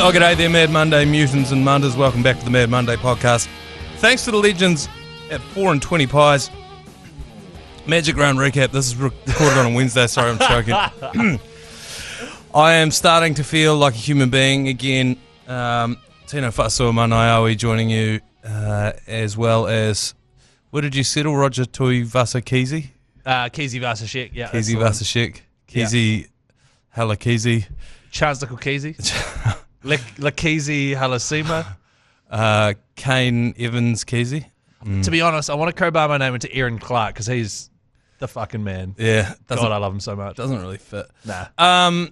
Oh, g'day there, Mad Monday mutants and munters. Welcome back to the Mad Monday podcast. Thanks to the legends at 4 and 20 pies. Magic Round recap. This is recorded on a Wednesday. Sorry, I'm choking. I am starting to feel like a human being again. Tino Fasua Manaia joining you, as well as, where did you settle? Roger Tui Vasa Keyzie? Keyzie Vasa Shek, yeah. Keyzie Vasa Shek. Keyzie, Hala Keyzie. Chronological Keyzie. La Keyzie Halasima. Kane Evans Keyzie. To be honest, I want to crowbar my name into Aaron Clark because he's the fucking man. Yeah. God, I love him so much. Doesn't really fit. Nah.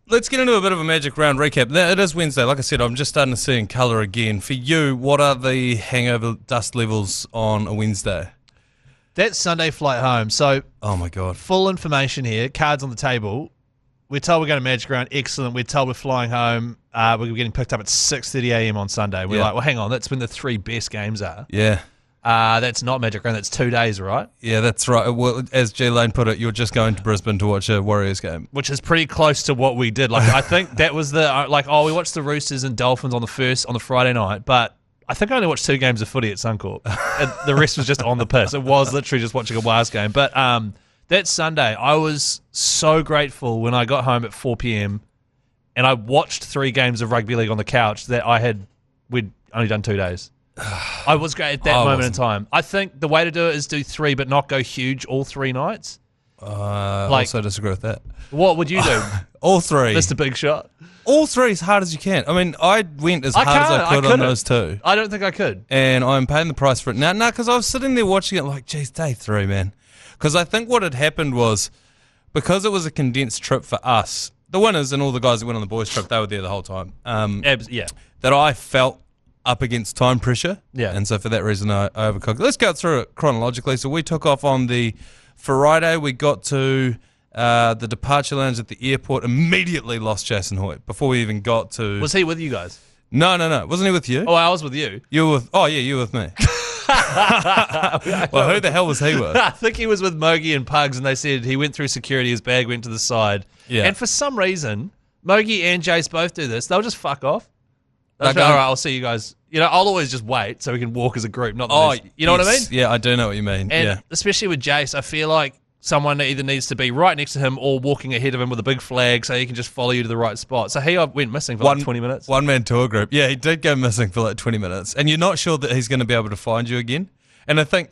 Let's get into a bit of a Magic Round recap. It is Wednesday. Like I said, I'm just starting to see in colour again. For you, what are the hangover dust levels on a Wednesday? That Sunday flight home. So, oh my God. Full information here. Cards on the table. We're told we're going to Magic Round. Excellent. We're told we're flying home. We're getting picked up at 6:30 a.m. on Sunday. We're like, well, hang on. That's when the three best games are. Yeah. That's not Magic Round. That's 2 days, right? Yeah, that's right. Well, as G Lane put it, you're just going to Brisbane to watch a Warriors game, which is pretty close to what we did. Like, I think that was the we watched the Roosters and Dolphins on the Friday night, but I think I only watched 2 games of footy at Suncorp. And the rest was just on the piss. It was literally just watching a Wars game. But that Sunday, I was so grateful when I got home at 4 p.m. and I watched 3 games of rugby league on the couch that we'd only done 2 days. I was great at that moment in time. I think the way to do it is do 3 but not go huge all 3 nights. I also disagree with that. What would you do? All 3. Mr. Big Shot. All 3 as hard as you can. I mean, I went as hard as I could on those 2. I don't think I could. And I'm paying the price for it. Now, because I was sitting there watching it like, geez, day 3, man. Because I think what had happened was, because it was a condensed trip for us, the winners and all the guys that went on the boys' trip, they were there the whole time. Yeah. That I felt up against time pressure. Yeah. And so for that reason, I overcooked. Let's go through it chronologically. So we took off on the Friday. We got to the departure lounge at the airport, immediately lost Jason Hoyte before we even got to... Was he with you guys? No. Wasn't he with you? Oh, I was with you. You were with... Oh, yeah, you were with me. Well, who the hell was he with? I think he was with Mogi and Pugs, and they said he went through security, his bag went to the side. Yeah. And for some reason, Mogi and Jace both do this. They'll just fuck off. They'll go, all right, I'll see you guys. I'll always just wait so we can walk as a group. Not you know what I mean? Yeah, I do know what you mean. And especially with Jace, I feel like someone either needs to be right next to him or walking ahead of him with a big flag so he can just follow you to the right spot. So he went missing for 20 minutes. One-man tour group. Yeah, he did go missing for like 20 minutes. And you're not sure that he's going to be able to find you again. And I think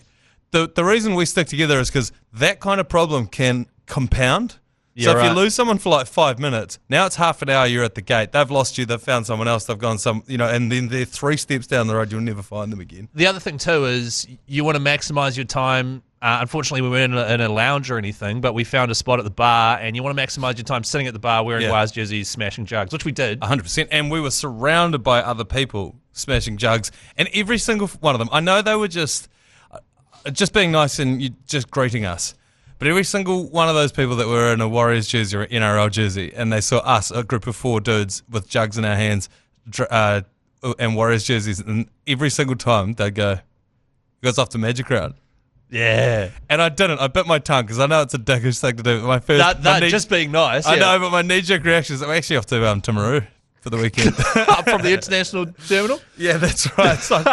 the reason we stick together is because that kind of problem can compound. So if you lose someone for like 5 minutes, now it's half an hour, you're at the gate. They've lost you, they've found someone else, they've gone and then they're 3 steps down the road, you'll never find them again. The other thing too is you want to maximise your time. Unfortunately, we weren't in a lounge or anything, but we found a spot at the bar, and you want to maximise your time sitting at the bar wearing Wars jerseys, smashing jugs, which we did. 100%. And we were surrounded by other people smashing jugs, and every single one of them, I know they were just being nice and just greeting us. But every single one of those people that were in a Warriors jersey or NRL jersey, and they saw us, a group of 4 dudes with jugs in our hands and Warriors jerseys, and every single time they'd go, "You guys off to Magic Round?" Yeah. And I didn't. I bit my tongue because I know it's a dickish thing to do. My first, just being nice. I know, but my knee-jerk reaction is I'm actually off to Timaru for the weekend. Up from the international terminal? Yeah, that's right. It's like,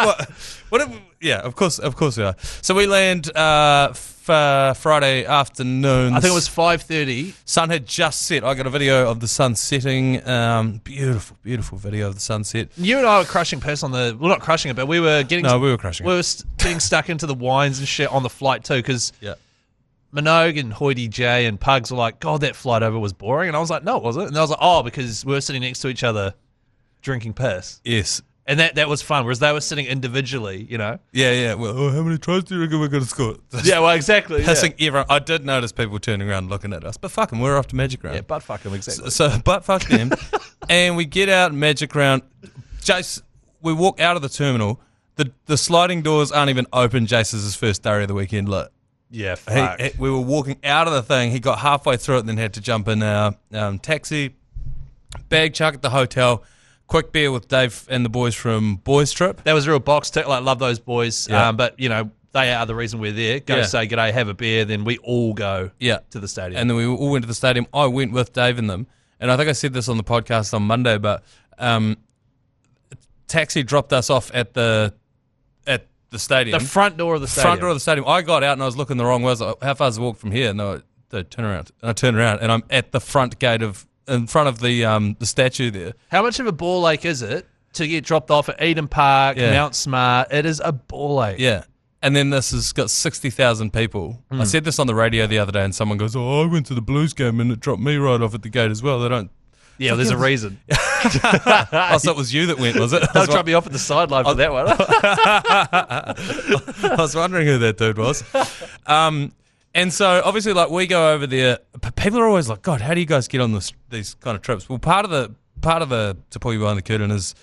yeah, of course we are. So we land Friday afternoon. I think it was 5:30. Sun had just set. I got a video of the sun setting. Beautiful, beautiful video of the sunset. You and I were crushing piss on the... Well, not crushing it, but we were getting... No, we were crushing it. We were getting stuck into the wines and shit on the flight too, because Minogue and Hoyte J and Pugs were like, God, that flight over was boring. And I was like, no, it wasn't. And I was like, oh, because we were sitting next to each other drinking piss. Yes. And that was fun, whereas they were sitting individually, Yeah. Well, how many tries do you reckon we're going to score? Yeah, well, exactly. Pissing everyone. I did notice people turning around and looking at us, but fuck them, we're off to Magic Round. Yeah, butt fuck them, exactly. So butt fuck them. And we get out Magic Round. Jace, we walk out of the terminal. The sliding doors aren't even open. Jace is his first day of the weekend lit. Yeah, fuck. We were walking out of the thing. He got halfway through it and then had to jump in our taxi, bag chuck at the hotel. Quick beer with Dave and the boys from Boys Trip. That was a real box tick. Like, love those boys. Yeah. But, they are the reason we're there. Go say g'day, have a beer, then we all go to the stadium. And then we all went to the stadium. I went with Dave and them. And I think I said this on the podcast on Monday, but taxi dropped us off at the stadium. The front door of the stadium. Front door of the stadium. I got out and I was looking the wrong way. I was like, how far is the walk from here? No, turn around. And I turned around and I'm at the front gate in front of the statue there. How much of a ball ache is it to get dropped off at Eden Park, Mount Smart? It is a ball ache. Yeah. And then this has got 60,000 people. I said this on the radio the other day and someone goes, I went to the Blues game and it dropped me right off at the gate as well. They don't. Yeah, there's a reason. Oh, so it was you that went, was it? They'll drop me off at the sideline for that one. I was wondering who that dude was. And so obviously, like, we go over there. People are always like, God, how do you guys get on these kind of trips? Well, part of the to pull you behind the curtain is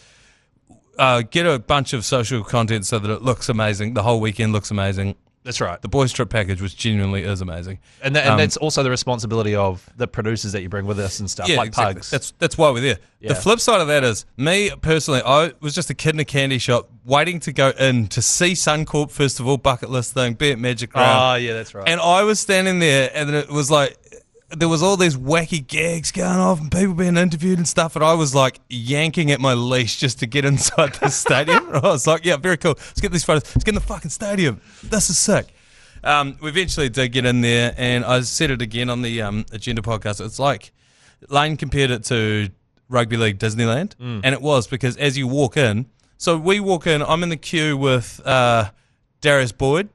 get a bunch of social content so that it looks amazing. The whole weekend looks amazing. That's right. The boys' trip package, which genuinely is amazing. And that's also the responsibility of the producers that you bring with us and stuff, like exactly. Pugs. That's why we're there. Yeah. The flip side of that is, me personally, I was just a kid in a candy shop waiting to go in to see Suncorp, first of all, bucket list thing, be at Magic Round. Oh, yeah, that's right. And I was standing there and it was like, there was all these wacky gags going off and people being interviewed and stuff, and I was like yanking at my leash just to get inside the stadium. I was like, yeah, very cool. Let's get these photos. Let's get in the fucking stadium. This is sick. We eventually did get in there, and I said it again on the Agenda podcast. It's like Lane compared it to Rugby League Disneyland, and it was, because as you walk in, so we walk in, I'm in the queue with Darius Boyd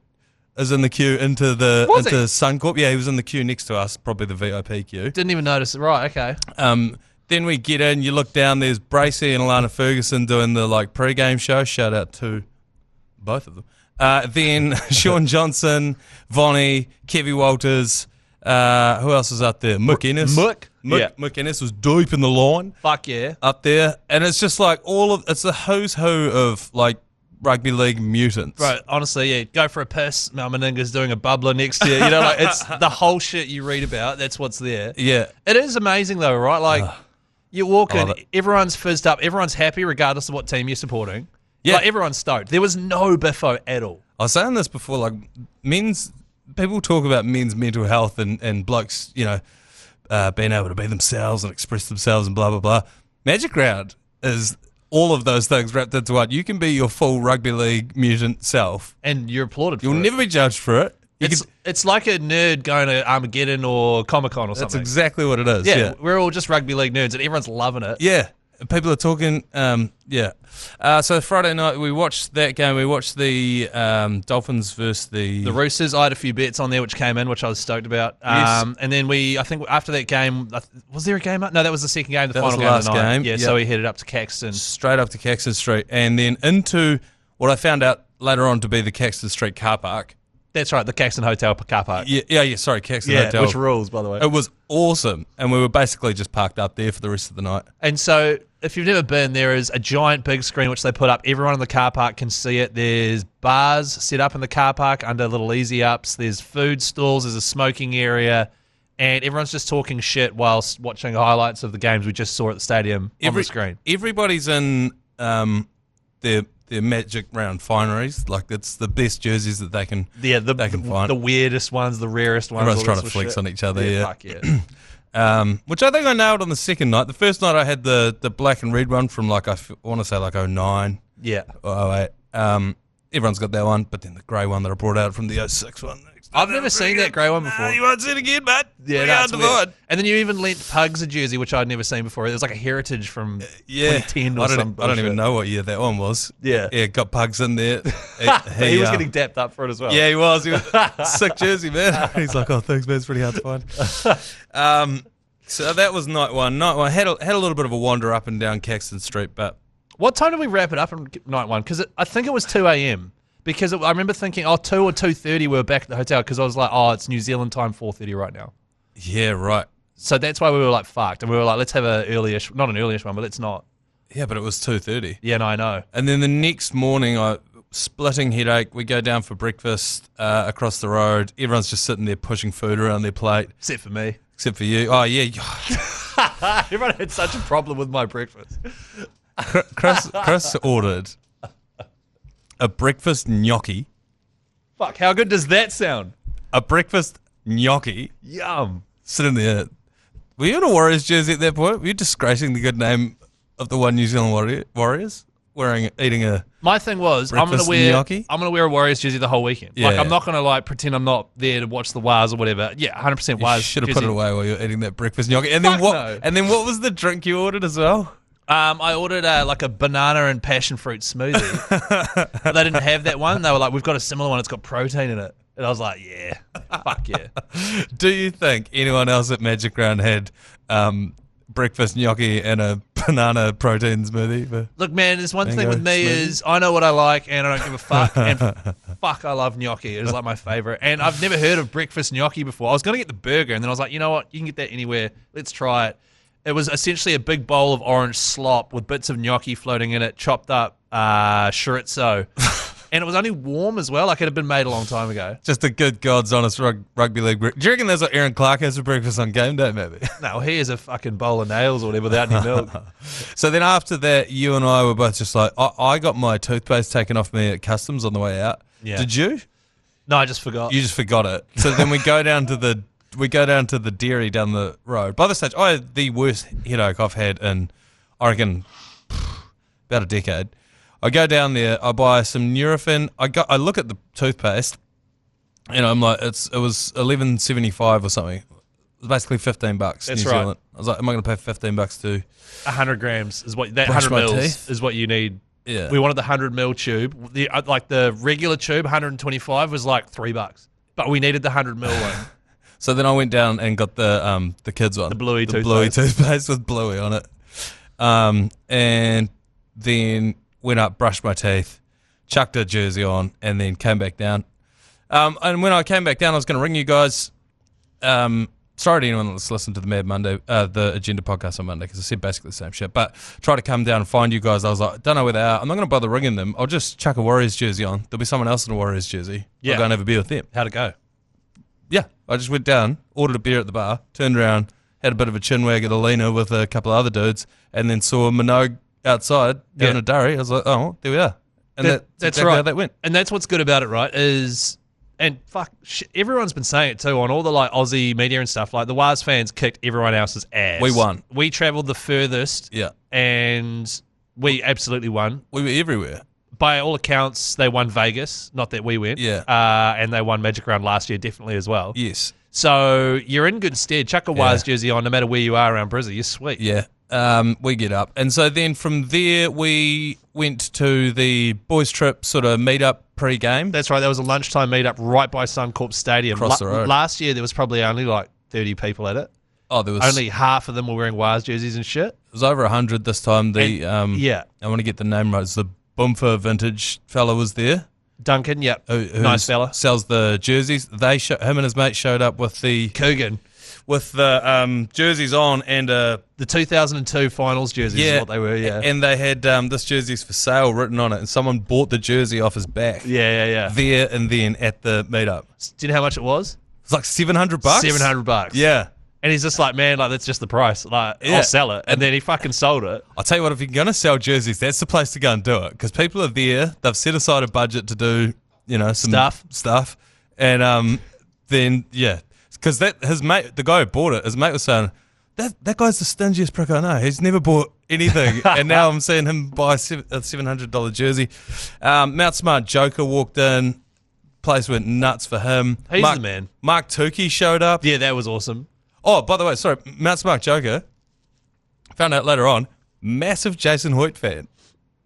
is in the queue into Suncorp. Yeah, he was in the queue next to us, probably the VIP queue. Didn't even notice it. Right, okay. Then we get in, you look down, there's Bracey and Alana Ferguson doing the like pre-game show. Shout out to both of them. Then Sean Johnson, Vonnie, Kevy Walters, who else was up there? Mick Ennis. Mick Ennis was deep in the line. Fuck yeah. Up there. And it's just like it's the who's who of like rugby league mutants. Right, honestly, yeah. Go for a piss, Mal Meninga's doing a bubbler next year. You know, like, it's the whole shit you read about, that's what's there. Yeah. It is amazing though, right? Like, you walk in, everyone's fizzed up, everyone's happy regardless of what team you're supporting. Yeah. Like, everyone's stoked. There was no biffo at all. I was saying this before, like, people talk about men's mental health and blokes, you know, being able to be themselves and express themselves and blah, blah, blah. Magic Round is all of those things wrapped into one. You can be your full rugby league mutant self. And you're applauded for it. You'll never be judged for it. It's like a nerd going to Armageddon or Comic-Con or something. That's exactly what it is. Yeah, we're all just rugby league nerds and everyone's loving it. Yeah. People are talking, so Friday night we watched that game. We watched the Dolphins versus the Roosters. I had a few bets on there which came in, which I was stoked about. Yes. And then I think after that game, was there a game? No, that was the second game, that final was the game last of the night. game. Yeah, Yep. so we headed up to Caxton. Straight up to Caxton Street, and then into what I found out later on to be the Caxton Street car park. That's right, the Caxton Hotel car park. Sorry, Caxton Hotel. Which rules, by the way. It was awesome, and we were basically just parked up there for the rest of the night. And so, if you've never been, there is a giant big screen which they put up. Everyone in the car park can see it. There's bars set up in the car park under little easy ups. There's food stalls. There's a smoking area. And everyone's just talking shit whilst watching highlights of the games we just saw at the stadium on the screen. Everybody's in their Magic Round fineries. Like, it's the best jerseys that they can find. The weirdest ones, the rarest ones. Everyone's trying to flex on each other. Yeah. Fuck yeah. Which I think I nailed on the second night. The first night I had the black and red one from like, I want to say like 09. Yeah. Or 08. Everyone's got that one, but then the grey one that I brought out from the 06 one. I've never seen that grey one before. You won't see it again, mate. Yeah, that's weird. And then you even lent Pugs a jersey, which I'd never seen before. It was like a heritage from 2010 or something. I don't even know what year that one was. Yeah. Yeah, got Pugs in there. He was getting dapped up for it as well. Yeah, he was. Sick jersey, man. He's like, oh, thanks, man. It's pretty hard to find. So that was night one. Night one had a little bit of a wander up and down Caxton Street, but... What time did we wrap it up on night one? Because I think it was 2 a.m. Because I remember thinking, 2 or 2:30 we were back at the hotel because I was like, it's New Zealand time, 4:30 right now. Yeah, right. So that's why we were like, fucked. And we were like, let's have not an early-ish one, but let's not. Yeah, but it was 2:30. Yeah, no, I know. And then the next morning, splitting headache, we go down for breakfast across the road. Everyone's just sitting there pushing food around their plate. Except for me. Except for you. Oh, yeah. Everyone had such a problem with my breakfast. Chris ordered a breakfast gnocchi. Fuck, how good does that sound? A breakfast gnocchi. Yum. Sitting there. Were you in a Warriors jersey at that point? Were you disgracing the good name of the one New Zealand Warriors? eating a My thing was, I'm breakfast gonna gnocchi? wear a Warriors jersey the whole weekend. Like, Yeah. I'm not gonna like pretend I'm not there to watch the Wars or whatever. Yeah, 100% Wars. Should have jersey. put it away while you're eating that breakfast gnocchi. And then Fuck what? no. And then what was the drink you ordered as well? I ordered like a banana and passion fruit smoothie. But they didn't have that one. They were like, we've got a similar one. It's got protein in it. And I was like, yeah, fuck yeah. Do you think anyone else at Magic Round had breakfast gnocchi and a banana protein smoothie? Look, man, there's one thing Mango with me smoothie? is I know what I like and I don't give a fuck. And fuck, I love gnocchi. It is like my favorite. And I've never heard of breakfast gnocchi before. I was going to get the burger and then I was like, you know what? You can get that anywhere. Let's try it. It was essentially a big bowl of orange slop with bits of gnocchi floating in it, chopped up chorizo. And it was only warm as well. Like, it had been made a long time ago. Just a good God's honest rugby league. Do you reckon that's what Aaron Clark has for breakfast on game day, maybe? No, he is a fucking bowl of nails or whatever without any milk. So then after that, you and I were both just like, I got my toothpaste taken off me at customs on the way out. Yeah. Did you? No, I just forgot. You just forgot it. So then we go down to the dairy down the road. By this stage, I had the worst headache I've had in, I reckon, about a decade. I go down there, I buy some Nurofen. I look at the toothpaste, and I'm like, it was $11.75 or something. It was basically $15 That's New right. Zealand. I was like, am I going to pay $15 to 100 grams is what that brush 100 my mils teeth? is what you need. Yeah. We wanted the 100 ml tube. The regular tube, 125, was like $3, but we needed the 100 ml one. So then I went down and got the kids one, The Bluey Bluey toothpaste. toothpaste with Bluey on it, and then went up, brushed my teeth, chucked a jersey on, and then came back down. And when I came back down, I was going to ring you guys. Sorry to anyone that's listened to the Mad Monday, the Agenda podcast on Monday, because I said basically the same shit. But try to come down and find you guys. I was like, don't know where they are. I'm not going to bother ringing them. I'll just chuck a Warriors jersey on. There'll be someone else in a Warriors jersey. Yeah. I'll go and have a beer with them. How'd it go? Yeah, I just went down, ordered a beer at the bar, turned around, had a bit of a chinwag at Alina with a couple of other dudes, and then saw Minogue outside down a durry. I was like, oh, there we are. And that's exactly right. how that went. And that's what's good about it, right? Everyone's been saying it too on all the like Aussie media and stuff. Like the Wars fans kicked everyone else's ass. We won. We travelled the furthest. Yeah. And we absolutely won. We were everywhere. By all accounts, they won Vegas. Not that we went. Yeah. And they won Magic Round last year, definitely as well. Yes. So you're in good stead. Chuck a Wars jersey on, no matter where you are around Brizzy. You're sweet. Yeah. We get up. And so then from there, we went to the boys' trip sort of meet-up pre-game. That's right. There was a lunchtime meetup right by Suncorp Stadium. Across the road. Last year, there was probably only like 30 people at it. Oh, there was Only half of them were wearing Wars jerseys and shit. It was over 100 this time. Yeah. I want to get the name right. It's the Boomfer vintage fella was there. Duncan, yep. Who Nice fella. Sells the jerseys. Him and his mate showed up with the Coogan. Jerseys on and The 2002 finals jerseys is what they were, yeah. And they had this jersey's for sale written on it, and someone bought the jersey off his back. Yeah. There and then at the meetup. Do you know how much it was? It's like $700. $700. Yeah. And he's just like, man, like that's just the price. Like, Yeah. I'll sell it. And then he fucking sold it. I'll tell you what, if you're going to sell jerseys, that's the place to go and do it, because people are there. They've set aside a budget to do, some stuff. And then, yeah. Because his mate, the guy who bought it, his mate was saying, that guy's the stingiest prick I know. He's never bought anything. And now I'm seeing him buy a $700 jersey. Mount Smart Joker walked in. Place went nuts for him. He's the man. Mark Tukey showed up. Yeah, that was awesome. Oh, by the way, sorry, Mount Smart Joker, found out later on, massive Jason Hoyte fan.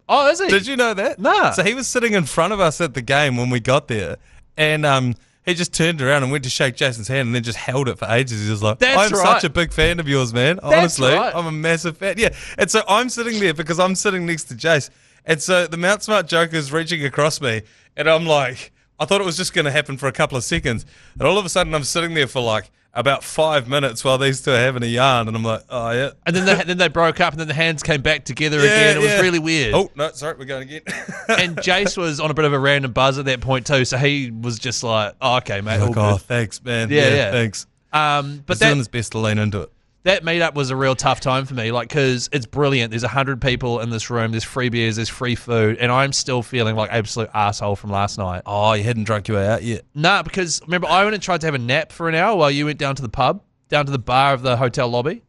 Oh, is he? Did you know that? Nah. So he was sitting in front of us at the game when we got there, and he just turned around and went to shake Jason's hand and then just held it for ages. He was like, That's I'm right. such a big fan of yours, man. That's Honestly, right. I'm a massive fan. Yeah. And so I'm sitting there because I'm sitting next to Jace. And so the Mount Smart Joker is reaching across me, and I'm like, I thought it was just going to happen for a couple of seconds. And all of a sudden I'm sitting there for like about 5 minutes while these two are having a yarn, and I'm like, oh, yeah. And then they broke up, and then the hands came back together again. It was really weird. Oh, no, sorry, we're going again. And Jace was on a bit of a random buzz at that point too, so he was just like, "Oh, okay, mate, all Like, good." oh, thanks, man. Yeah. Thanks. But He's doing his best to lean into it. that meetup was a real tough time for me, like, because it's brilliant. There's 100 people in this room. There's free beers. There's free food, and I'm still feeling like absolute asshole from last night. Oh, you hadn't drunk your way out yet? Nah, because remember I went and tried to have a nap for an hour while you went down to the pub, down to the bar of the hotel lobby.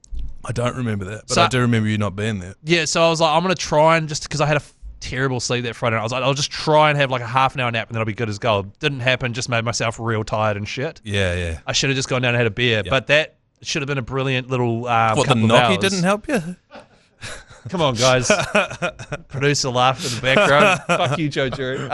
I don't remember that, but So- I do remember you not being there. Yeah, so I was like, I'm going to try and just because I had a terrible sleep that Friday night. I was like, I'll just try and have like a half an hour nap and then I'll be good as gold. Didn't happen, just made myself real tired and shit. Yeah. I should have just gone down and had a beer, but that should have been a brilliant little What, the couple of gnocchi hours. didn't help you? Come on, guys. Producer laughed in the background. Fuck you, Joe Jury.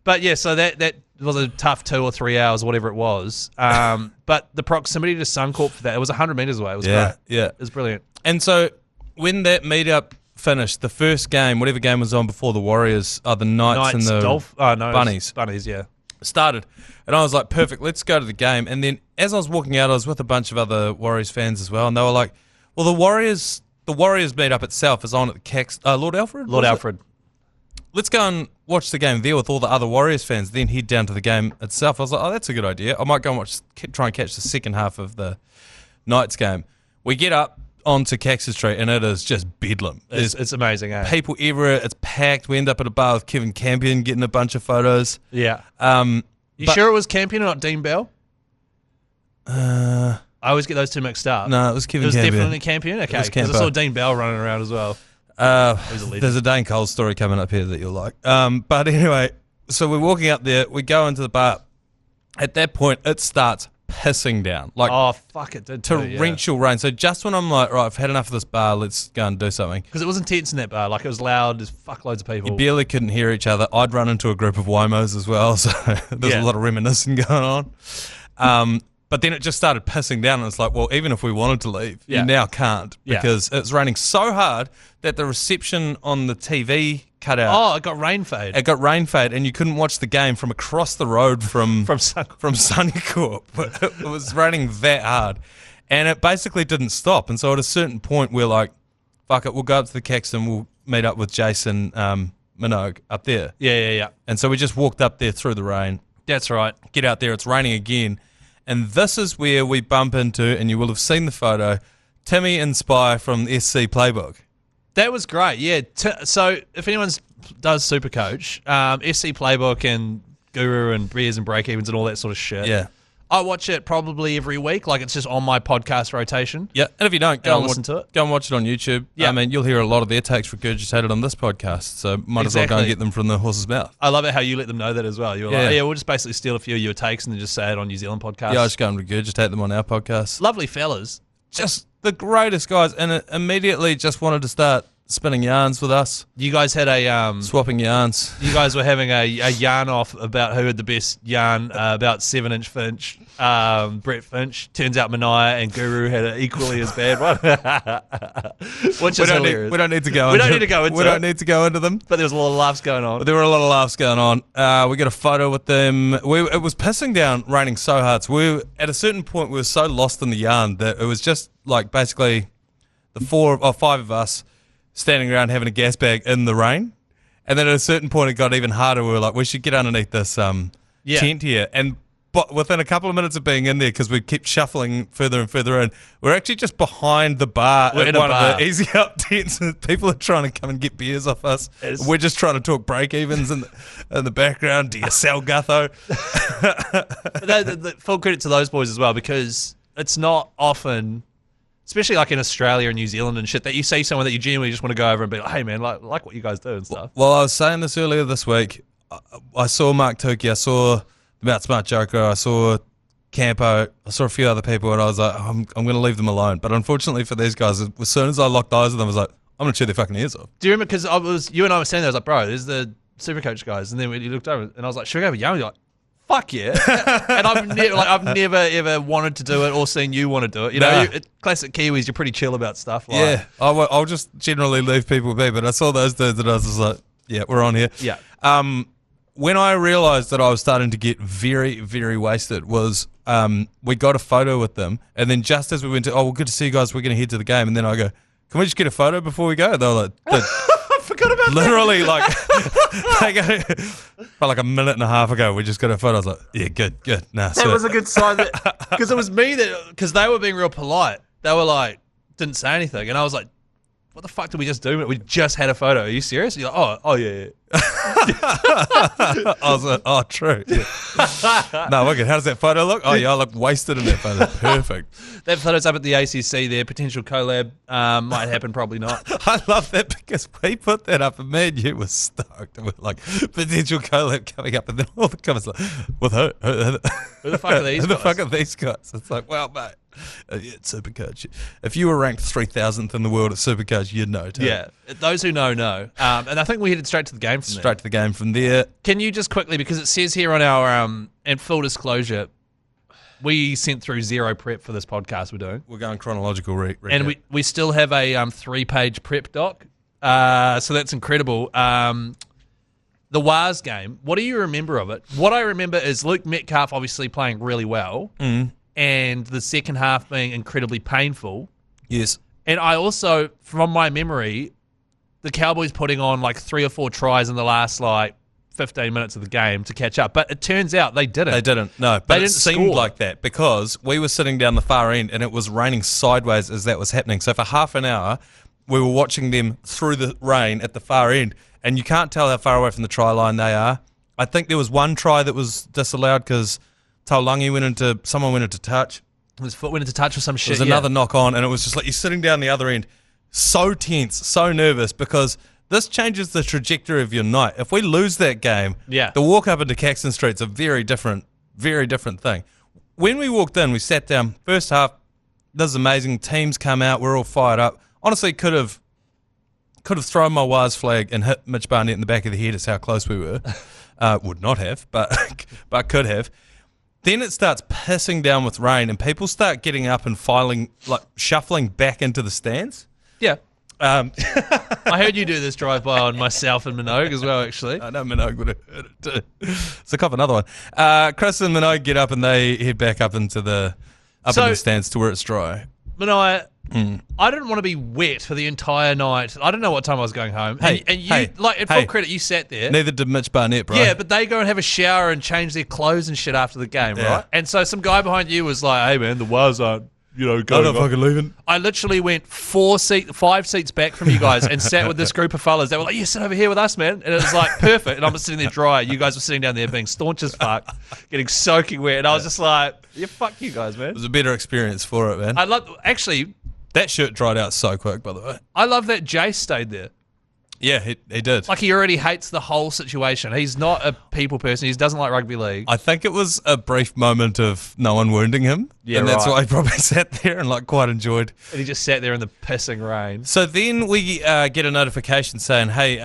But yeah, so that was a tough 2 or 3 hours, whatever it was. But the proximity to Suncorp for that, it was 100 metres away. It was great. Yeah. It was brilliant. And so when that meetup finished, the first game, whatever game was on before the Warriors, the Knights and the Bunnies. Bunnies, yeah. Started. And I was like, perfect, let's go to the game. And then as I was walking out, I was with a bunch of other Warriors fans as well, and they were like, well, the Warriors meetup itself is on at the Cax. Lord Alfred? Lord Alfred. Let's go and watch the game there with all the other Warriors fans, then head down to the game itself. I was like, oh, that's a good idea. I might go and try and catch the second half of the Knights game. We get up onto Caxton Street, and it is just bedlam. It's amazing, eh? People everywhere. It's packed. We end up at a bar with Kevin Campion getting a bunch of photos. Yeah. You sure it was Campion or not Dean Bell? I always get those two mixed up. No, it was Kevin Campion. It was definitely Campion? Okay, because I saw Dean Bell running around as well. There's a Dane Cole story coming up here that you'll like. But anyway, so we're walking up there. We go into the bar. At that point, it starts pissing down. Like, oh, fuck, it did torrential rain. So just when I'm like, right, I've had enough of this bar, let's go and do something. Because it was intense in that bar. Like, it was loud. There's fuckloads of people. You barely couldn't hear each other. I'd run into a group of Wymos as well, so there's a lot of reminiscing going on. But then it just started pissing down, and it's like, well, even if we wanted to leave, you now can't, because it's raining so hard that the reception on the TV cut out. Oh, it got rain fade. It got rain fade, and you couldn't watch the game from across the road from Suncorp. It was raining that hard, and it basically didn't stop. And so at a certain point, we're like, fuck it, we'll go up to the Caxton, we'll meet up with Jason Minogue up there. Yeah. And so we just walked up there through the rain. That's right. Get out there, it's raining again. And this is where we bump into, and you will have seen the photo, Timmy and Spy from the SC Playbook. That was great, yeah. So if anyone does Supercoach, SC Playbook and Guru and Beers and Break-Evens and all that sort of shit. Yeah. I watch it probably every week. Like, it's just on my podcast rotation. Yeah, and if you don't, go and listen to it. Go and watch it on YouTube. Yeah. I mean, you'll hear a lot of their takes regurgitated on this podcast, so might as well go and get them from the horse's mouth. I love it how you let them know that as well. You were like, we'll just basically steal a few of your takes and then just say it on New Zealand podcasts. Yeah, I just go and regurgitate them on our podcast. Lovely fellas. Just the greatest guys, and immediately just wanted to start spinning yarns with us. You guys had a swapping yarns. You guys were having a yarn off about who had the best yarn about 7-inch Finch. Brett Finch. Turns out Manaia and Guru had an equally as bad one. Which is hilarious. We don't need to go into them. But there was a lot of laughs going on. There were a lot of laughs going on. We got a photo with them. It was pissing down, raining so hard. So at a certain point, we were so lost in the yarn that it was just like basically the 5 of us standing around having a gas bag in the rain. And then at a certain point, it got even harder. We were like, we should get underneath this tent here. But within a couple of minutes of being in there, because we kept shuffling further and further in, we're actually just behind the bar at one of the Easy Up tents. People are trying to come and get beers off us. We're just trying to talk break-evens in the background. Do you sell Gutho? Full credit to those boys as well, because it's not often, especially like in Australia and New Zealand and shit, that you see someone that you genuinely just want to go over and be like, hey man, like what you guys do and stuff. Well, I was saying this earlier this week. I saw Mark Tukey, I saw About Smart Joker, I saw Campo, I saw a few other people, and I was like, I'm going to leave them alone. But unfortunately for these guys, as soon as I locked eyes with them, I was like, I'm going to chew their fucking ears off. Do you remember, because you and I were standing there, I was like, bro, there's the Supercoach guys. And then when you looked over, and I was like, should we go over yarn? You're like, fuck yeah. And I've never ever wanted to do it or seen you want to do it. You know, classic Kiwis, you're pretty chill about stuff. Like, yeah, I'll just generally leave people be, but I saw those dudes and I was just like, yeah, we're on here. Yeah. When I realised that I was starting to get very, very wasted was we got a photo with them, and then just as we went to, well, good to see you guys, we're going to head to the game, and then I go, can we just get a photo before we go? They were like, I forgot about literally, that. They go, for like a minute and a half ago, we just got a photo. I was like, yeah, good. Nah, that was a good sign, because it was me because they were being real polite. They were like, didn't say anything, and I was like, what the fuck did we just do? We just had a photo. Are you serious? You're like, oh yeah. I was like, oh, true. Yeah. No, look at how does that photo look? Oh yeah, I look wasted in that photo. Perfect. That photo's up at the ACC there. Potential collab might happen, probably not. I love that because we put that up and me and you were stoked. And we're like, potential collab coming up, and then all the comments like, with who? Who the fuck are these Who guys? the fuck are these guys? It's like, well, mate, yeah, it's Supercoach. If you were ranked 3,000th in the world at Supercoach, you'd know too. Yeah, those who know. And I think we headed straight to the game from there. Straight to the game from there. Can you just quickly, because it says here on our, and full disclosure, we sent through zero prep for this podcast we're doing. We're going chronological recap. And we still have a 3-page prep doc. So that's incredible. The Wars game, what do you remember of it? What I remember is Luke Metcalf obviously playing really well and the second half being incredibly painful. Yes. And I also, from my memory, the Cowboys putting on like 3 or 4 tries in the last like 15 minutes of the game to catch up. But it turns out they didn't. They didn't, no. But it seemed like that because we were sitting down the far end and it was raining sideways as that was happening. So for half an hour, we were watching them through the rain at the far end, and you can't tell how far away from the try line they are. I think there was one try that was disallowed because Taulangi someone went into touch. His foot went into touch with some shit. There was another knock on, and it was just like you're sitting down the other end, so tense, so nervous, because this changes the trajectory of your night. If we lose that game, the walk up into Caxton Street's a very different thing. When we walked in, we sat down. First half, this is amazing. Teams come out, we're all fired up. Honestly, could have thrown my Wires flag and hit Mitch Barnett in the back of the head. Is how close we were. Would not have, but could have. Then it starts pissing down with rain, and people start getting up and shuffling back into the stands. Yeah. I heard you do this drive-by on myself and Minogue as well, actually. I know Minogue would have heard it too. So cop another one. Chris and Minogue get up and they head back up into the stands to where it's dry. Manoia, I didn't want to be wet for the entire night. I don't know what time I was going home. And you, at full credit, you sat there. Neither did Mitch Barnett, bro. Yeah, but they go and have a shower and change their clothes and shit after the game, right? And so some guy behind you was like, "Hey man, the Wires aren't, going I'm not fucking leaving." I literally went 5 seats back from you guys and sat with this group of fellas. They were like, "You sit over here with us, man." And it was like perfect. And I'm just sitting there dry. You guys were sitting down there being staunch as fuck, getting soaking wet. And I was just like, "Yeah, fuck you guys, man." It was a better experience for it, man. That shirt dried out so quick, by the way. I love that Jace stayed there. Yeah, he did. Like, he already hates the whole situation. He's not a people person. He doesn't like rugby league. I think it was a brief moment of no one wounding him. Yeah, and that's why he probably sat there and quite enjoyed. And he just sat there in the pissing rain. So then we get a notification saying, hey,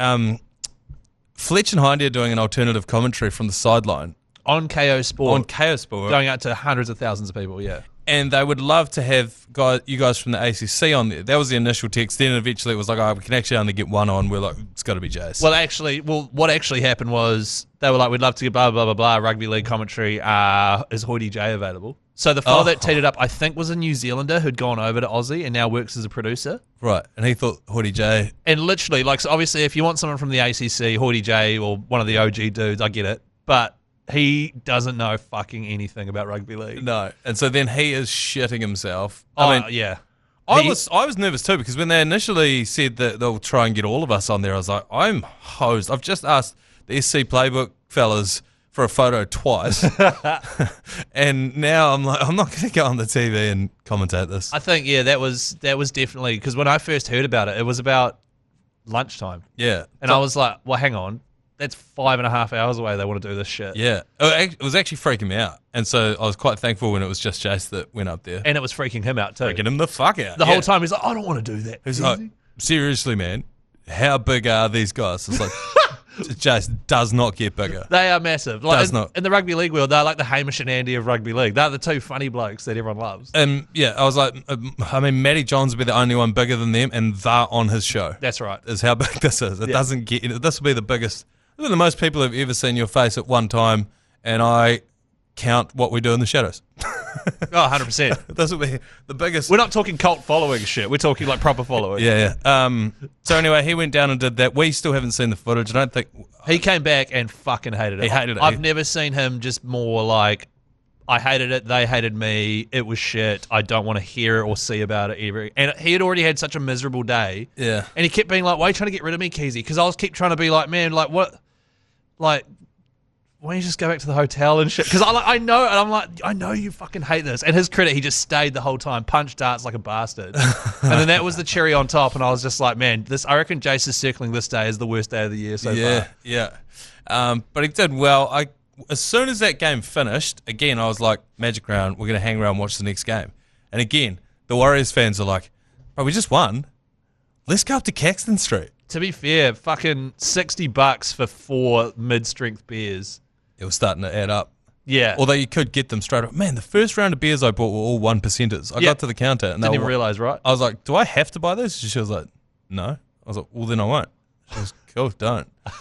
Fletch and Hindy are doing an alternative commentary from the sideline. On KO Sport. On KO Sport. Going out to hundreds of thousands of people, yeah. And they would love to have you guys from the ACC on there. That was the initial text. Then eventually it was like, oh, we can actually only get one on. We're like, it's got to be Jace. What actually happened was they were like, we'd love to get blah, blah, blah, blah, rugby league commentary. Is Hoyte J available? So the fellow that teed it up, I think, was a New Zealander who'd gone over to Aussie and now works as a producer. Right. And he thought Hoyte J. And literally, so obviously, if you want someone from the ACC, Hoyte J or one of the OG dudes, I get it. But he doesnn't know fucking anything about rugby league. No. And so then he is shitting himself. Yeah. I was nervous too, because when they initially said that they'll try and get all of us on there, I was like, I'm hosed. I've just asked the SC Playbook fellas for a photo twice. And now I'm like, I'm not going to go on the TV and commentate this. I think, that was definitely, because when I first heard about it, it was about lunchtime. Yeah. And I was like, well, hang on. That's 5.5 hours away they want to do this shit. Yeah. It was actually freaking me out. And so I was quite thankful when it was just Jace that went up there. And it was freaking him out too. Freaking him the fuck out. The whole time he's like, I don't want to do that. He's like, seriously, man, how big are these guys? It's like, Jace does not get bigger. They are massive. Does not. In the rugby league world, they're like the Hamish and Andy of rugby league. They're the two funny blokes that everyone loves. And yeah, I was like, Matty Johns will be the only one bigger than them, and they're on his show. That's right. Is how big this is. It doesn't get, this will be the biggest. The most people have ever seen your face at one time, and I count what we do in the shadows. 100%. This will be the biggest. We're not talking cult following shit. We're talking like proper following. Yeah. So anyway, he went down and did that. We still haven't seen the footage. I don't think he came back and fucking hated it. He hated it. I've never seen him just more like I hated it. They hated me. It was shit. I don't want to hear or see about it ever. And he had already had such a miserable day. Yeah. And he kept being like, why are you trying to get rid of me, Keyzie? Because I was keep trying to be like, man, like what? Like, why don't you just go back to the hotel and shit? Because I know, and I'm like, I know you fucking hate this. And his credit, he just stayed the whole time, punched darts like a bastard. And then that was the cherry on top. And I was just like, man, I reckon Jason's circling this day is the worst day of the year so far. Yeah. But he did well. As soon as that game finished, again, I was like, Magic Round, we're going to hang around and watch the next game. And again, the Warriors fans are like, bro, we just won. Let's go up to Caxton Street. To be fair, fucking $60 for 4 mid-strength beers. It was starting to add up. Yeah. Although you could get them straight up. Man, the first round of beers I bought were all 1%ers. I got to the counter and didn't even realise, right? I was like, do I have to buy those? She was like, no. I was like, well, then I won't. She was cool, don't. I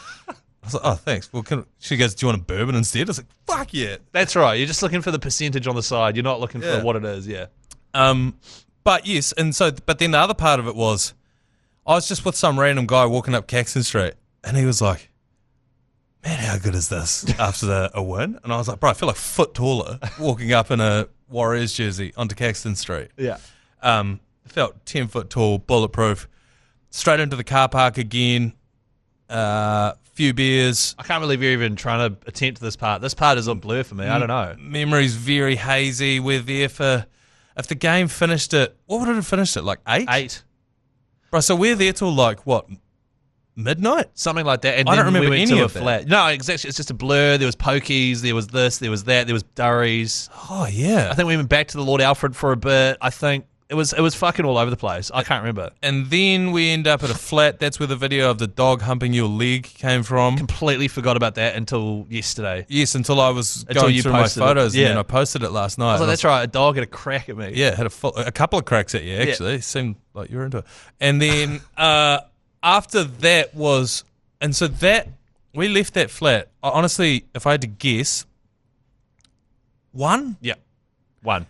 was like, oh, thanks. Well, she goes, do you want a bourbon instead? I was like, fuck yeah. That's right. You're just looking for the percentage on the side. You're not looking for what it is, yeah. But yes, but then the other part of it was, I was just with some random guy walking up Caxton Street, and he was like, man, how good is this after a win? And I was like, bro, I feel like a foot taller walking up in a Warriors jersey onto Caxton Street. Yeah. Felt 10 foot tall, bulletproof. Straight into the car park again. Few beers. I can't believe you're even trying to attempt this part. This part is a blur for me. I don't know. Memory's very hazy. We're there for, if the game finished at, what would it have finished at, like 8? 8. Bro, so we're there till like, what, midnight? Something like that. And I don't then remember we went any to of a that. flat. No, exactly. It's just a blur. There was pokies. There was this. There was that. There was durries. Oh, yeah. I think we went back to the Lord Alfred for a bit. I think it was fucking all over the place. I can't remember. And then we end up at a flat. That's where the video of the dog humping your leg came from. Completely forgot about that until yesterday. Yes, until I was going through my photos, and then I posted it last night. I was like, that's right, a dog had a crack at me. Yeah, had a couple of cracks at you, actually. Seemed like you were into it. And then after that was, and so that, we left that flat. Honestly, if I had to guess, 1? Yeah, 1.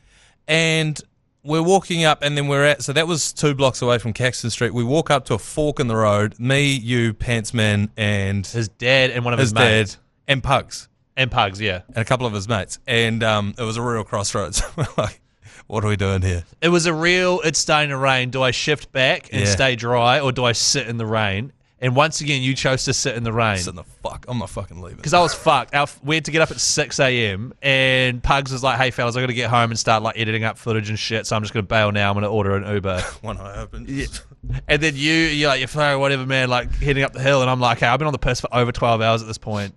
And we're walking up, and then so that was 2 blocks away from Caxton Street. We walk up to a fork in the road, me, you, Pantsman, and his dad and one of his mates. And Pugs. And Pugs, yeah. And a couple of his mates. And it was a real crossroads. We're like, what are we doing here? It was a real, it's starting to rain. Do I shift back and stay dry, or do I sit in the rain? And once again, you chose to sit in the rain. Sit in the fuck. I'm not fucking leaving. Because I was fucked. We had to get up at 6 a.m. and Pugs was like, hey, fellas, I got to get home and start like editing up footage and shit, so I'm just going to bail now. I'm going to order an Uber. One eye open. Yeah. And then you're like, you're fine, whatever, man, like heading up the hill. And I'm like, hey, I've been on the piss for over 12 hours at this point.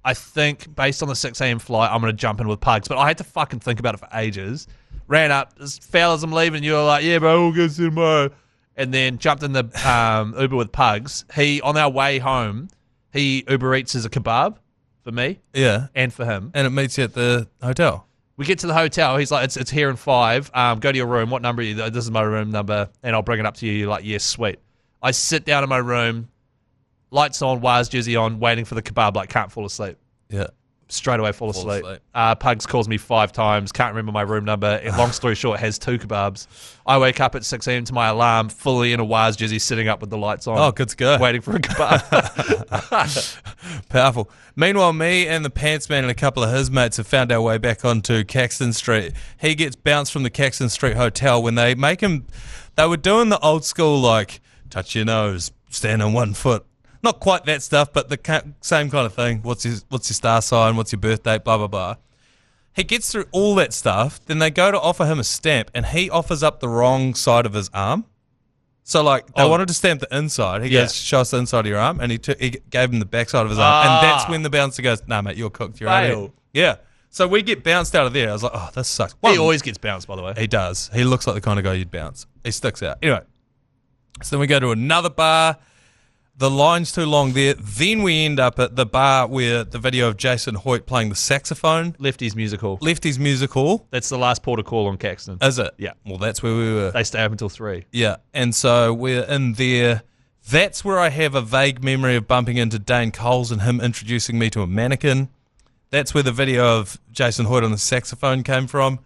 I think based on the 6 a.m. flight, I'm going to jump in with Pugs. But I had to fucking think about it for ages. Ran up, fellas, I'm leaving. You were like, yeah, bro, we'll go see tomorrow. And then jumped in the Uber with Pugs. On our way home, he Uber Eats as a kebab for me. Yeah. And for him. And it meets you at the hotel. We get to the hotel. He's like, it's here in 5. Go to your room. What number are you? This is my room number. And I'll bring it up to you. You're like, yes, sweet. I sit down in my room, lights on, Wires jersey on, waiting for the kebab, like can't fall asleep. Yeah. Straight away fall asleep. Pugs calls me 5 times, can't remember my room number. And long story short, has 2 kebabs. I wake up at 6 a.m. to my alarm, fully in a Wires jersey, sitting up with the lights on. Oh, good to go. Waiting for a kebab. Powerful. Meanwhile, me and the Pantsman and a couple of his mates have found our way back onto Caxton Street. He gets bounced from the Caxton Street Hotel when they make him, they were doing the old school, like, touch your nose, stand on 1 foot. Not quite that stuff, but the same kind of thing. What's your star sign? What's your birth date? Blah, blah, blah. He gets through all that stuff. Then they go to offer him a stamp, and he offers up the wrong side of his arm. So, like, they wanted to stamp the inside. He goes, show us the inside of your arm, and he gave him the back side of his arm. And that's when the bouncer goes, nah, mate, you're cooked. You're out of here. Yeah. So we get bounced out of there. I was like, oh, this sucks. He always gets bounced, by the way. He does. He looks like the kind of guy you'd bounce. He sticks out. Anyway, so then we go to another bar. The line's too long there. Then we end up at the bar where the video of Jason Hoyte playing the saxophone. Lefty's Music Hall. Lefty's Music Hall. That's the last port of call on Caxton. Is it? Yeah. Well, that's where we were. They stay up until 3. Yeah. And so we're in there. That's where I have a vague memory of bumping into Dane Coles and him introducing me to a mannequin. That's where the video of Jason Hoyte on the saxophone came from.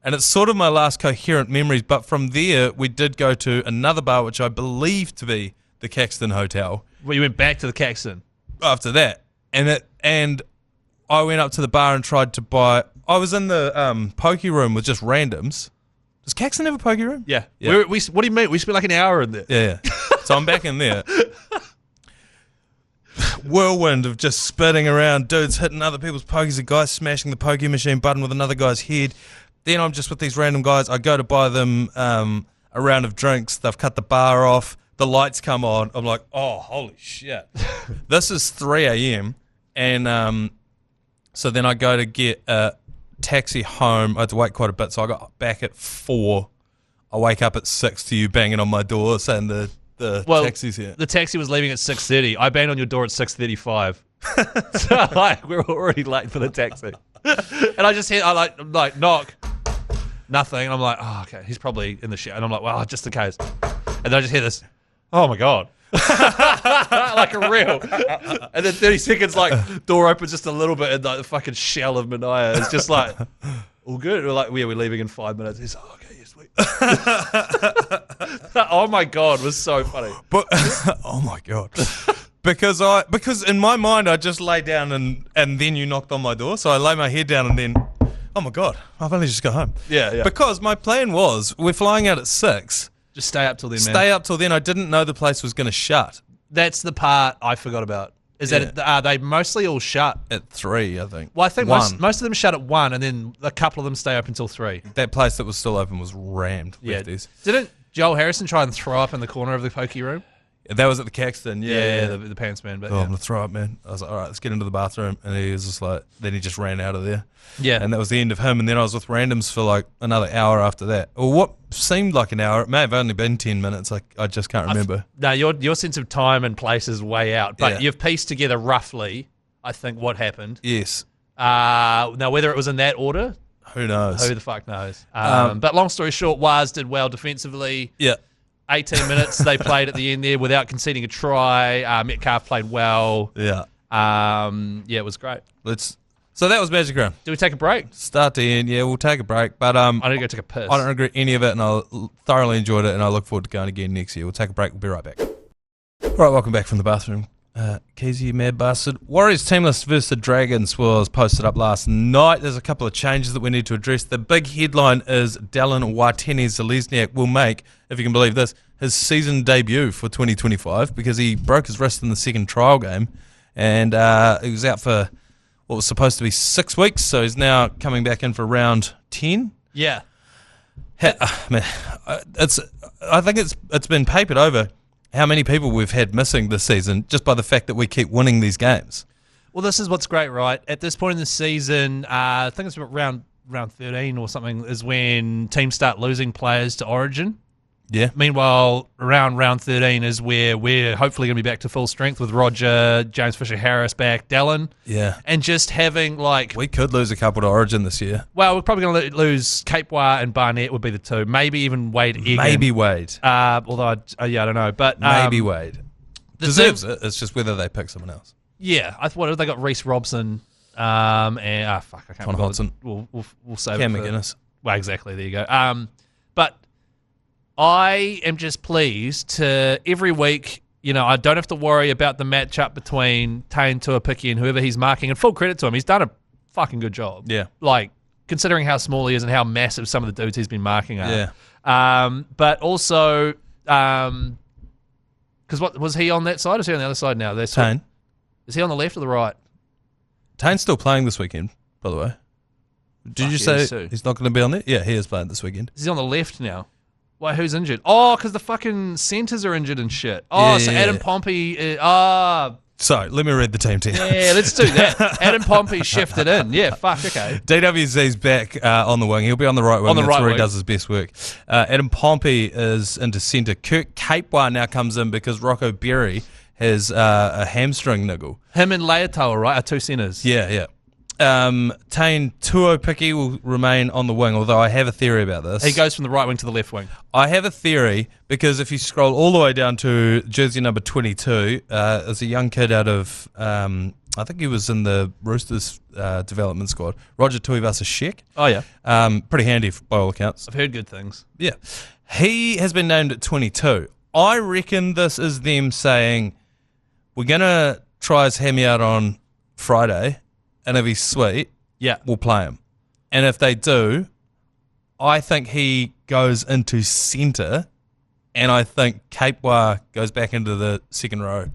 And it's sort of my last coherent memories. But from there, we did go to another bar, which I believe to be the Caxton Hotel. Well, you went back to the Caxton after that, and I went up to the bar and tried to buy. I was in the pokey room with just randoms. Does Caxton have a pokey room? Yeah. Yeah. What do you mean? We spent like an hour in there. Yeah. So I'm back in there. Whirlwind of just spitting around, dudes hitting other people's pokies, a guy smashing the pokey machine button with another guy's head. Then I'm just with these random guys. I go to buy them a round of drinks. They've cut the bar off. The lights come on. I'm like, oh, holy shit. This is 3 a.m. And so then I go to get a taxi home. I had to wait quite a bit, so I got back at 4. I wake up at 6 to you banging on my door saying the taxi's here. The taxi was leaving at 6:30. I banged on your door at 6:35. So like we were already late for the taxi. And I just hear I'm like knock. Nothing. And I'm like, oh, okay, he's probably in the shit. And I'm like, well, just in case. And then I just hear this, oh my God. Like a real. And then 30 seconds, like, door opens just a little bit and like, the fucking shell of Manaia is just like, all good. We're like, yeah, we're leaving in 5 minutes. He's like, okay, yes, sweet. Oh my God, it was so funny. But oh my God. Because in my mind I just lay down and then you knocked on my door. So I lay my head down and then, oh my God, I've only just got home. Yeah. Because my plan was, we're flying out at 6. Just stay up till then, man. Stay up till then. I didn't know the place was going to shut. That's the part I forgot about. Is that are they mostly all shut? At 3, I think. Well, I think most of them shut at 1, and then a couple of them stay up until 3. That place that was still open was rammed. Yeah. Lefties. Didn't Joel Harrison try and throw up in the corner of the pokey room? That was at the Caxton, yeah. The Pantsman. But I'm going to throw up, man. I was like, all right, let's get into the bathroom. And he was just like, then he just ran out of there. Yeah. And that was the end of him. And then I was with randoms for like another hour after that. Or what seemed like an hour. It may have only been 10 minutes. I just can't remember. No, your sense of time and place is way out. But you've pieced together roughly, I think, what happened. Yes. Now, whether it was in that order, who knows? Who the fuck knows? But long story short, Waz did well defensively. Yeah. 18 minutes they played at the end there without conceding a try. Metcalf played well. Yeah. It was great. So that was Magic Round. Do we take a break? Start to end, yeah, we'll take a break. But I need to go take a piss. I don't regret any of it, and I thoroughly enjoyed it, and I look forward to going again next year. We'll take a break. We'll be right back. All right, welcome back from the bathroom. Keyzie, you mad bastard. Warriors team list versus the Dragons was posted up last night. There's a couple of changes that we need to address. The big headline is Dallin Watene-Zelezniak will make, if you can believe this, his season debut for 2025 because he broke his wrist in the second trial game, and he was out for what was supposed to be 6 weeks, so he's now coming back in for round 10. Yeah. Man, I think it's been papered over how many people we've had missing this season just by the fact that we keep winning these games. Well, this is what's great, right? At this point in the season, I think it's around round 13 or something is when teams start losing players to Origin. Yeah. Meanwhile, around round 13 is where we're hopefully going to be back to full strength with Roger, James Fisher-Harris back, Dallin. Yeah. And just having like... We could lose a couple to Origin this year. Well, we're probably going to lose Capewar and Barnett would be the two. Maybe even Wade Egan. Maybe Wade. Although, I don't know. But maybe Wade. Deserves it. It's just whether they pick someone else. Yeah. I thought they got Reece Robson and... I can't remember. Hodson. We'll save Cam it for... McGuinness. Well, exactly. There you go. But... I am just pleased to every week, I don't have to worry about the matchup between Tane Tuapiki and whoever he's marking. And full credit to him, he's done a fucking good job. Yeah. Like, considering how small he is and how massive some of the dudes he's been marking are. Yeah. But also, because what was he on that side? Or is he on the other side now? Tane. Is he on the left or the right? Tane's still playing this weekend, by the way. Did you say he's not going to be on there? Yeah, he is playing this weekend. Is he on the left now? Why, who's injured? Oh, because the fucking centres are injured and shit. Oh, so Adam Pompey... So, let me read the team to you. Yeah, let's do that. Adam Pompey shifted in. Yeah, fuck, okay. DWZ's back on the wing. He'll be on the right wing. That's where he does his best work. Adam Pompey is into centre. Kirk Capewar now comes in because Rocco Berry has a hamstring niggle. Him and Leotoa, right, are two centres. Yeah. Tane Tuapiki will remain on the wing, although I have a theory about this. He goes from the right wing to the left wing. I have a theory because if you scroll all the way down to jersey number 22, there's a young kid out of, I think he was in the Roosters development squad, Roger Tuivasa-Sheck. Oh, yeah. Pretty handy by all accounts. I've heard good things. Yeah. He has been named at 22. I reckon this is them saying, we're going to try his hammy out on Friday, and if he's sweet, yeah, we'll play him. And if they do, I think he goes into centre, and I think Capewar goes back into the second row.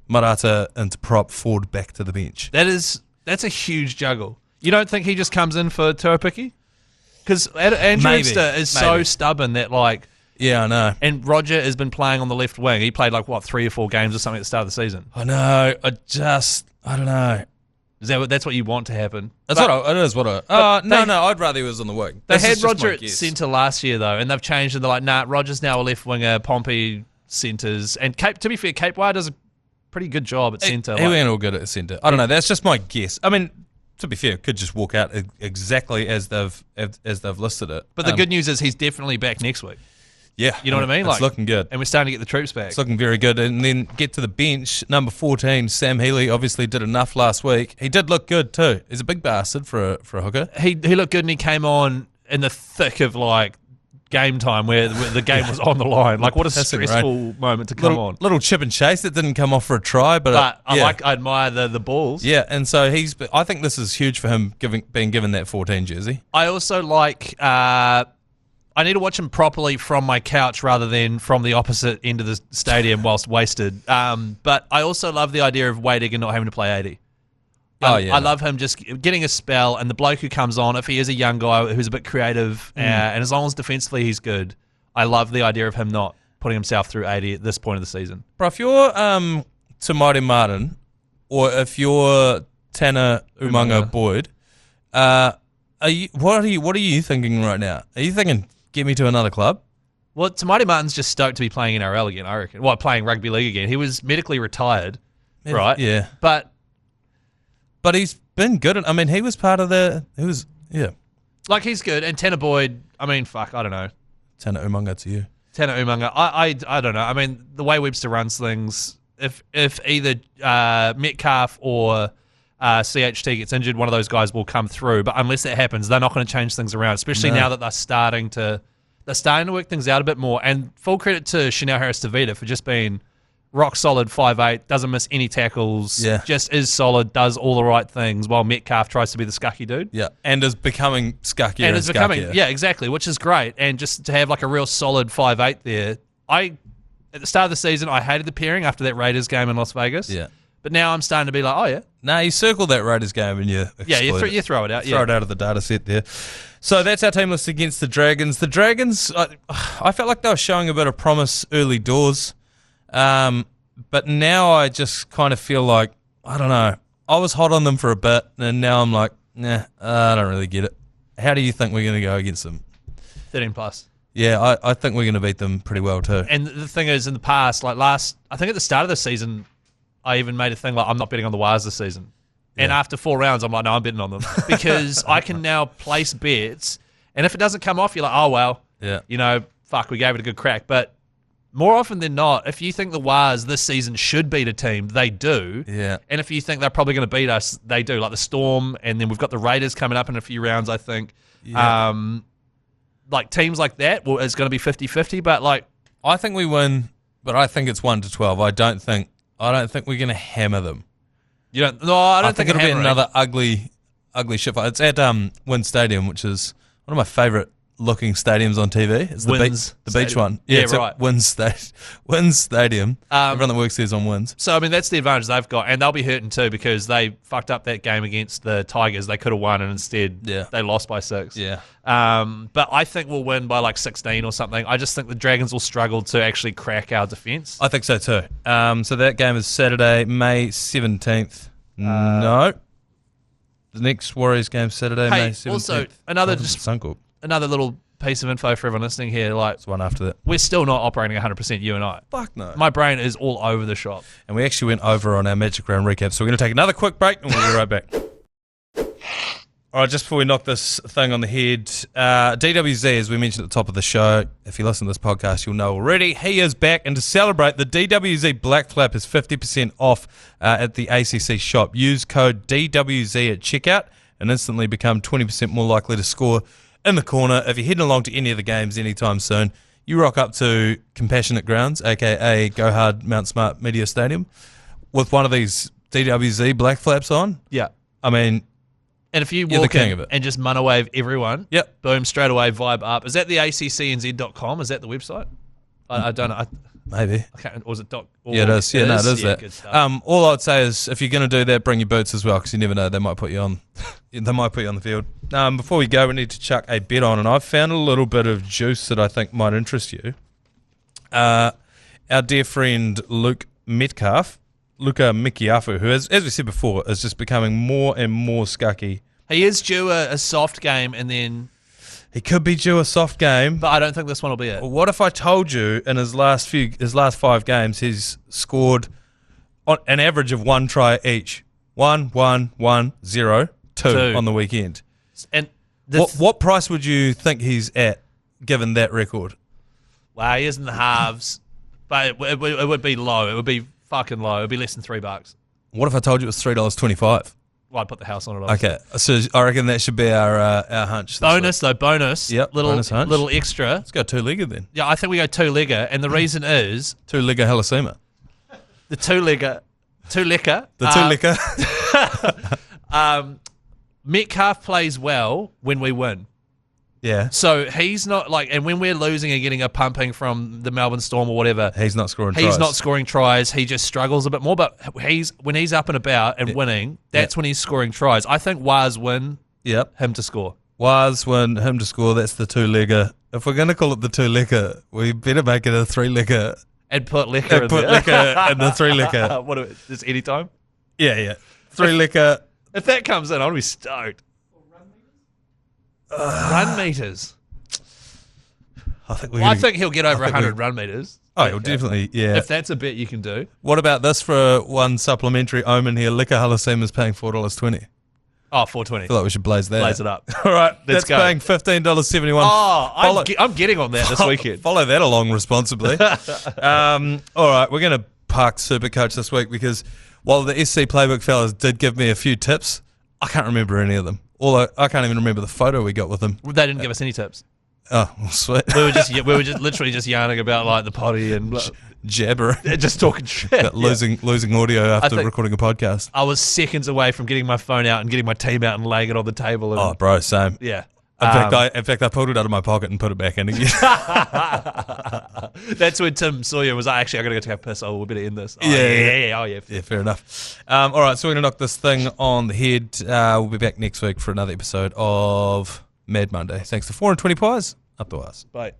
Marata into prop, forward back to the bench. That's a huge juggle. You don't think he just comes in for Tuapiki? Because Andrew Webster is so stubborn that yeah, I know. And Roger has been playing on the left wing. He played 3 or 4 games or something at the start of the season. I know. I don't know. That's what you want to happen? No, I'd rather he was on the wing. They had Roger at centre last year, though, and they've changed it. They're like, nah, Roger's now a left winger, Pompey centres. And to be fair, Capewar does a pretty good job at centre. He went all good at centre. I don't know. That's just my guess. I mean, to be fair, could just walk out exactly as they've listed it. But the good news is he's definitely back next week. Yeah. You know what I mean? It's looking good. And we're starting to get the troops back. It's looking very good. And then get to the bench, number 14, Sam Healy obviously did enough last week. He did look good too. He's a big bastard for a hooker. He looked good, and he came on in the thick of game time where the game was on the line. What a stressful moment to come on. Little chip and chase that didn't come off for a try, but I admire the balls. Yeah, and so I think this is huge for him being given that 14 jersey. I also I need to watch him properly from my couch rather than from the opposite end of the stadium whilst wasted. But I also love the idea of Wade Egan not having to play 80. I love him just getting a spell, and the bloke who comes on, if he is a young guy who's a bit creative, and as long as defensively he's good, I love the idea of him not putting himself through 80 at this point of the season. Bro, if you're Tamari Martin, or if you're Tanner Umaga Boyd, what are you thinking right now? Are you thinking, get me to another club? Well, Tamari Martin's just stoked to be playing NRL again, I reckon. Well, playing rugby league again. He was medically retired, right? Yeah. But he's been good. I mean, he was part of he's good. And Tanner Boyd, I mean, I don't know. Tanner Umaga to you. Tanner Umaga, I don't know. I mean, the way Webster runs things, if either Metcalf or CHT gets injured, one of those guys will come through. But unless that happens, they're not going to change things around, especially now that they're starting to work things out a bit more. And full credit to Chanel Harris-Tavita for just being rock solid 5'8", doesn't miss any tackles, just is solid, does all the right things, while Metcalf tries to be the scucky dude. Yeah, and is becoming scuzzier and scuzzier. Yeah, exactly, which is great. And just to have a real solid 5'8" there. At the start of the season, I hated the pairing after that Raiders game in Las Vegas. Yeah. But now I'm starting to be like, oh, yeah. No, you circle that Raiders game and you throw it out. Throw it out of the data set there. So that's our team list against the Dragons. The Dragons, I felt like they were showing a bit of promise early doors. But now I just kind of feel like, I don't know, I was hot on them for a bit, and now I'm like, nah, I don't really get it. How do you think we're going to go against them? 13 plus. Yeah, I think we're going to beat them pretty well too. And the thing is, in the past, I think at the start of the season, I even made a thing I'm not betting on the Wires this season. Yeah. And after 4 rounds, I'm like, no, I'm betting on them. Because I can now place bets, and if it doesn't come off, you're like, oh, well, we gave it a good crack. But more often than not, if you think the Wires this season should beat a team, they do. Yeah. And if you think they're probably going to beat us, they do. Like the Storm, and then we've got the Raiders coming up in a few rounds, I think. Yeah. Teams like that is going to be 50-50, but I think we win, but I think it's 1-12. I don't think we're going to hammer them. You don't? No, I don't think it'll be another ugly shit fight. It's at Wynn Stadium, which is one of my favourite looking stadiums on TV. It's the beach one. Yeah, it's right. Wynn Stadium. Everyone that works there is on Wynns. So I mean, that's the advantage they've got, and they'll be hurting too because they fucked up that game against the Tigers. They could have won, and instead they lost by 6. Yeah. But I think we'll win by 16 or something. I just think the Dragons will struggle to actually crack our defence. I think so too. So that game is Saturday, May 17th. No. The next Warriors game Saturday, May 17th. Also, another little piece of info for everyone listening here. It's one after that. We're still not operating 100%, you and I. Fuck no. My brain is all over the shop. And we actually went over on our Magic Round recap, so we're going to take another quick break and we'll be right back. All right, just before we knock this thing on the head, DWZ, as we mentioned at the top of the show, if you listen to this podcast, you'll know already, he is back. And to celebrate, the DWZ Black Flap is 50% off at the ACC Shop. Use code DWZ at checkout and instantly become 20% more likely to score in the corner. If you're heading along to any of the games anytime soon, you rock up to Compassionate Grounds, aka Go Hard Mount Smart Media Stadium, with one of these DWZ Black Flaps on. Yeah. I mean, And if you You're the walk king in of it. and just wave everyone, Yep. boom, straight away, vibe up. Is that the ACCNZ.com? Is that the website? I don't know. Maybe. I can't, or is it doc? Or Yeah, it is. Yeah, it is that. Good stuff. All I'd say is, if you're going to do that, bring your boots as well, because you never know, they might put you on. They might put you on the field. Before we go, we need to chuck a bet on, and I've found a little bit of juice that I think might interest you. Our dear friend Luka Mikiafu, who is, as we said before, is just becoming more and more scucky. He is due a soft game, and then, He could be due a soft game. but I don't think this one will be it. What if I told you in his last 5 games he's scored on an average of 1 try each? 1, 1, 1, 0, 2 on the weekend. And What price would you think he's at, given that record? wow, he is in the halves, but it would be low. It would be fucking low. It would be less than $3. What if I told you it was $3.25? Well, I'd put the house on it. Obviously. Okay, so I reckon that should be our hunch. Bonus though, bonus. Yep, bonus hunch. Little extra. Let's go 2-legger then. Yeah, I think we go 2-legger, and the reason is 2-legger Halasima. the 2-legger. The 2-legger. Metcalf plays well when we win. Yeah. So he's not like, and when we're losing and getting a pumping from the Melbourne Storm or whatever, He's not scoring tries. he's not scoring tries. He just struggles a bit more. But when he's up and about and winning, that's when he's scoring tries. I think Waz win Yep. him to score. Waz win, him to score. That's the 2-legger. If we're going to call it the 2-legger, we better make it a 3-legger. And put liquor in Put there. liquor in the 3-legger. What? Is any time? Yeah. 3-legger. If that comes in, I'll be stoked. Run meters. I think he'll get over 100 run meters. Oh, he'll definitely, yeah. If that's a bet you can do. What about this for one supplementary omen here? Liquor Halasima is paying $4.20. Oh, I $4.20. feel like we should blaze that. Blaze it up. All right, Let's that's go. paying $15.71. Oh, I'm getting on that this weekend. Follow that along responsibly. All right, we're going to park Supercoach this week because while the SC Playbook fellas did give me a few tips, I can't remember any of them. I can't even remember the photo we got with them. They didn't give us any tips. Oh, well, sweet. We were just literally just yarning about like the potty and Jabbering. just talking shit. About losing audio after think- recording a podcast. I was seconds away from getting my phone out and getting my team out and laying it on the table. And, Oh, bro, same. yeah. In fact, I pulled it out of my pocket and put it back in again. That's when Tim Sawyer was like, actually, I got to go take a piss. Oh, we better end this. Oh, Yeah. Oh, yeah. Yeah, fair enough. All right, so we're going to knock this thing on the head. We'll be back next week for another episode of Mad Monday. Thanks to 420 Pies. Up to us. Bye.